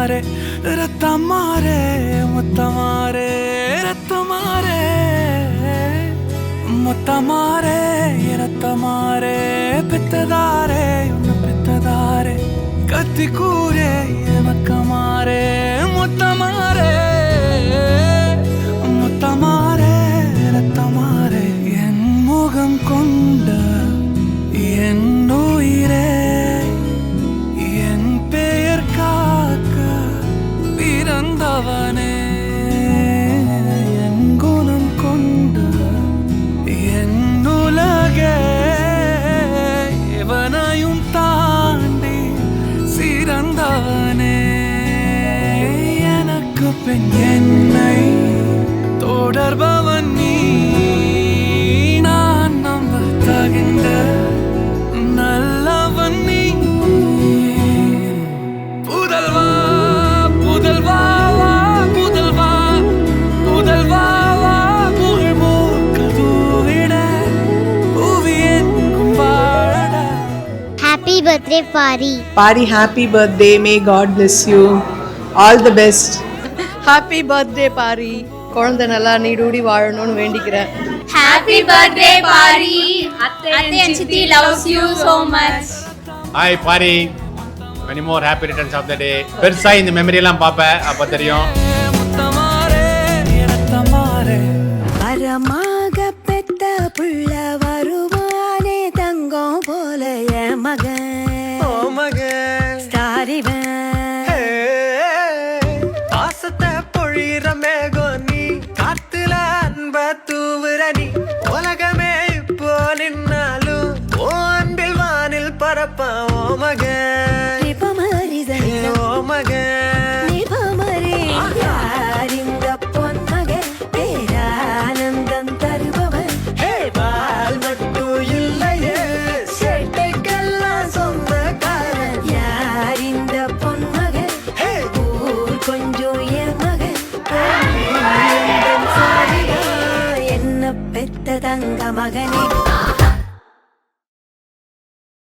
ரத்தமாரே ரத்தமாரே முத்தமாரே ரத்தமாரே முத்தமாரே ரத்தமாரே பெத்ததாரே உன்னை பெத்ததாரே கத்தி கூரே மக்கமாரே முத்தமாரே முத்தமாரே ரத்தமாரே என் முகம் கொண்ட என் உயிரே என் பெயர் காக்க பிறந்தவனே என் குணம் கொண்ட என் உலகே எவனையும் தாண்டி சிறந்தவனே எனக்கு பின் என்னை தொடர்பவன் நீ நான் நம்ப தகின்ற நல்லவன் நீ புதல்வா புதல்வா புதல்வா புதல்வா புகழ் மூக்கதூவிட புவியெங்கும் வாழட. Happy birthday, Pari. Pari, happy birthday. May God bless you. All the best. Happy birthday Paari. குழந்தை நல்லா நீடூடி வாழணும்னு வேண்டிக்கிறேன். Happy birthday, Pari. Atte and Chithi loves you so much. Hi, Pari. Many more happy returns of the day. பெருசா இந்த memory எல்லாம் பாப்பேன், அப்ப தெரியும். முத்தமாரே ரத்தமாரே வரமாக பெத்த புள்ள வருவானே தங்கம் போல என் மகன் ஸ்டாரிவன் பாசத்தை பொழிற மேகம் நீ காத்துல அன்ப தூவுற நீ உலகமே இப்போ நின்னாலும் ஓ அன்பில் வானில் பரப்ப ஓ மகன் நிபமரிதன் ஓ மகன் நிபமரி யார் இந்த பொன்மகன் பேரானந்தம் தருபவன் பால் மட்டும் இல்லையே சேட்டைக்கெல்லாம் சொந்தக்காரன் யார் இந்த பொன்மகன் ஊர் கொஞ்சம் என் மகன் என்ன பெத்த தங்க மகனே